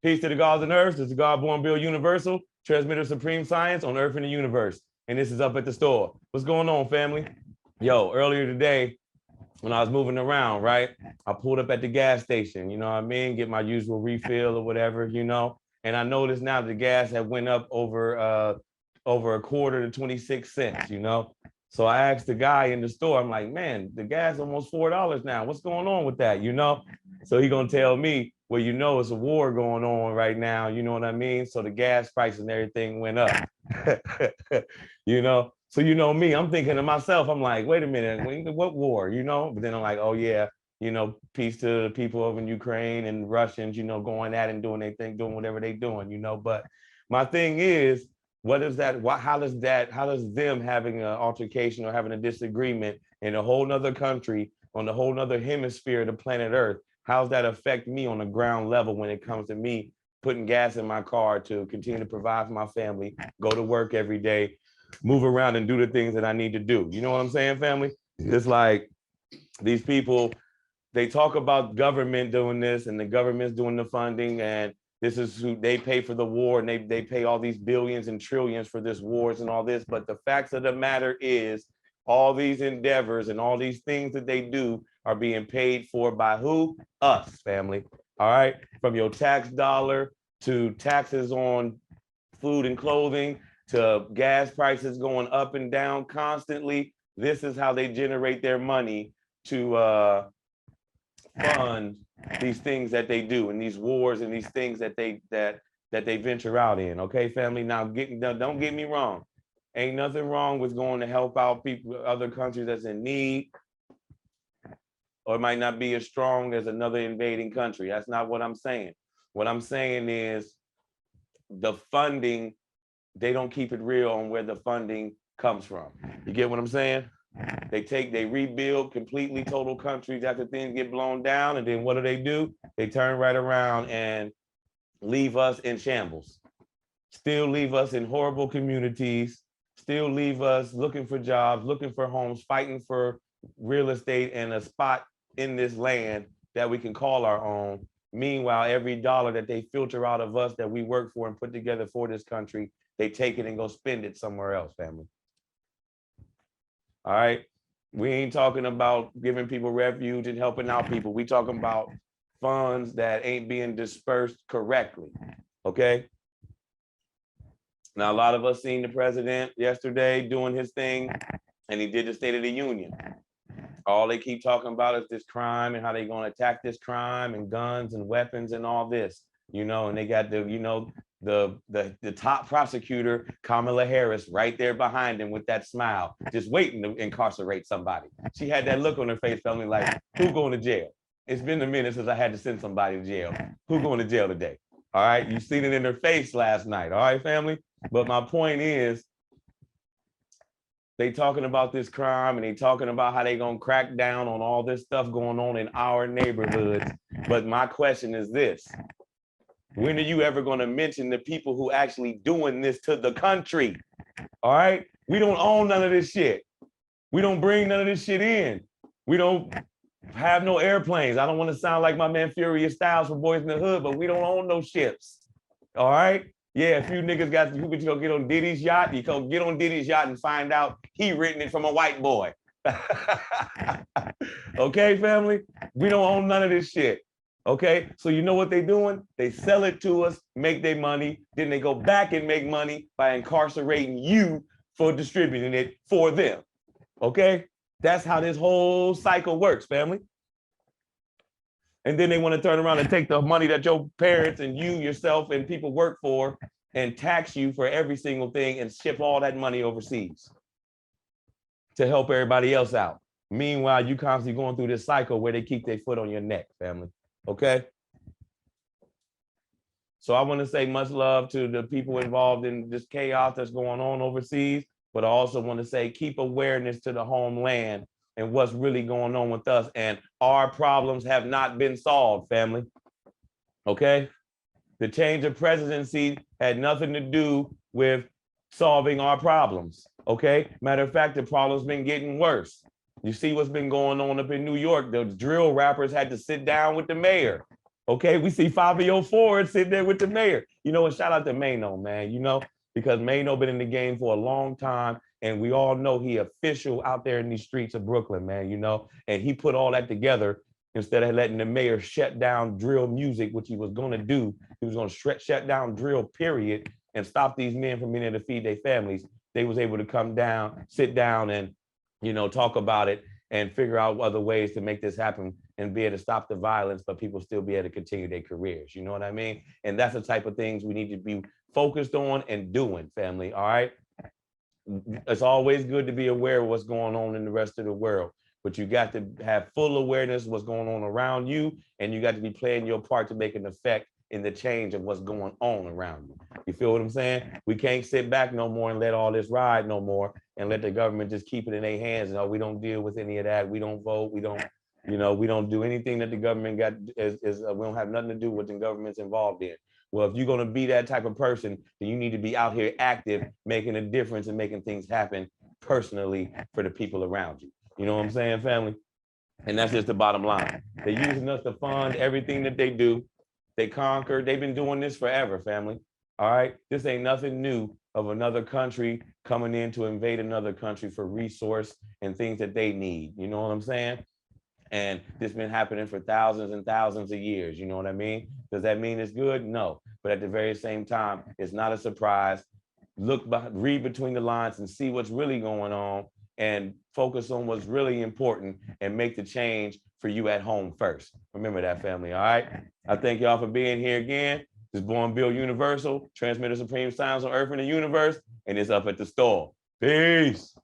Peace to the gods and earth. This is the God-born Bill Universal, transmitter of supreme science on earth and the universe. And this is Up at the Store. What's going on, family? Yo, earlier today, when I was moving around, right, I pulled up at the gas station, you know what I mean? Get my usual refill or whatever, you know? And I noticed now the gas had went up over a quarter to 26 cents, you know? So I asked the guy in the store, I'm like, man, the gas almost $4 now. What's going on with that, you know? So he gonna tell me, well, you know, it's a war going on right now, you know what I mean? So the gas prices and everything went up, you know? So you know me, I'm thinking to myself, I'm like, wait a minute, what war, you know? But then I'm like, oh yeah, you know, peace to the people over in Ukraine and Russians, you know, going at it and doing their thing, doing whatever they doing, you know? But my thing is, what is that? How does them having an altercation or having a disagreement in a whole nother country on the whole nother hemisphere of the planet Earth, how's that affect me on the ground level when it comes to me putting gas in my car to continue to provide for my family, go to work every day, move around and do the things that I need to do? You know what I'm saying, family? It's like these people, they talk about government doing this and the government's doing the funding, and this is who they pay for the war, and they pay all these billions and trillions for this wars and all this. But the facts of the matter is all these endeavors and all these things that they do are being paid for by who? Us, family. All right. From your tax dollar to taxes on food and clothing to gas prices going up and down constantly. This is how they generate their money to fund these things that they do and these wars and these things that they venture out in. Okay, family. Now, don't get me wrong. Ain't nothing wrong with going to help out people, other countries that's in need, or it might not be as strong as another invading country. That's not what I'm saying. What I'm saying is the funding, they don't keep it real on where the funding comes from. You get what I'm saying? They rebuild completely total countries after things get blown down. And then what do? They turn right around and leave us in shambles, still leave us in horrible communities, still leave us looking for jobs, looking for homes, fighting for real estate and a spot in this land that we can call our own. Meanwhile, every dollar that they filter out of us that we work for and put together for this country, they take it and go spend it somewhere else, family. All right. We ain't talking about giving people refuge and helping out people. We talking about funds that ain't being dispersed correctly. Okay. Now, a lot of us seen the president yesterday doing his thing, and he did the State of the Union. All they keep talking about is this crime and how they going to attack this crime and guns and weapons and all this, you know, and they got the, you know, the top prosecutor, Kamala Harris, right there behind him with that smile, just waiting to incarcerate somebody. She had that look on her face, telling me like, who going to jail? It's been a minute since I had to send somebody to jail. Who going to jail today? All right, you seen it in her face last night. All right, family? But my point is, they talking about this crime and they talking about how they gonna crack down on all this stuff going on in our neighborhoods. But my question is this: when are you ever gonna mention the people who actually doing this to the country? All right, we don't own none of this shit. We don't bring none of this shit in. We don't have no airplanes. I don't want to sound like my man Furious Styles from Boys in the Hood, but we don't own no ships. All right. Yeah, if you niggas got, you could go get on Diddy's yacht, you go get on Diddy's yacht and find out he written it from a white boy. Okay, family? We don't own none of this shit. Okay, so you know what they doing? They sell it to us, make their money, then they go back and make money by incarcerating you for distributing it for them. Okay? That's how this whole cycle works, family. And then they want to turn around and take the money that your parents and you yourself and people work for and tax you for every single thing and ship all that money overseas to help everybody else out. Meanwhile, you constantly going through this cycle where they keep their foot on your neck, family. Okay? So I want to say much love to the people involved in this chaos that's going on overseas, but I also want to say keep awareness to the homeland and what's really going on with us. And our problems have not been solved, family. Okay? The change of presidency had nothing to do with solving our problems. Okay? Matter of fact, the problem's been getting worse. You see what's been going on up in New York. The drill rappers had to sit down with the mayor. Okay, we see Fabio Ford sitting there with the mayor. You know, and shout out to Mano, man. You know, because Mano been in the game for a long time, and we all know he official out there in these streets of Brooklyn, man. You know, and he put all that together instead of letting the mayor shut down drill music, which he was going to do. He was going to shut down drill, period, and stop these men from being able to feed their families. They was able to come down, sit down, and talk about it and figure out other ways to make this happen and be able to stop the violence, but people still be able to continue their careers. You know what I mean? And that's the type of things we need to be focused on and doing, family. All right. It's always good to be aware of what's going on in the rest of the world, but you got to have full awareness of what's going on around you, and you got to be playing your part to make an effect in the change of what's going on around you. You feel what I'm saying? We can't sit back no more and let all this ride no more and let the government just keep it in their hands. And we don't deal with any of that. We don't vote. We don't, we don't do anything that the government got we don't have nothing to do with the government's involved in. Well, if you're going to be that type of person, then you need to be out here active, making a difference and making things happen personally for the people around you. You know what I'm saying, family? And that's just the bottom line. They're using us to fund everything that they do. They conquer. They've been doing this forever, family. All right. This ain't nothing new of another country coming in to invade another country for resource and things that they need. You know what I'm saying? And this been happening for thousands and thousands of years. You know what I mean? Does that mean it's good? No. But at the very same time, it's not a surprise. Read between the lines and see what's really going on and focus on what's really important and make the change for you at home first. Remember that, family. All right. I thank y'all for being here again. This is Born Bill Universal, transmitter supreme sounds on earth and the universe, and it's up at the store. Peace.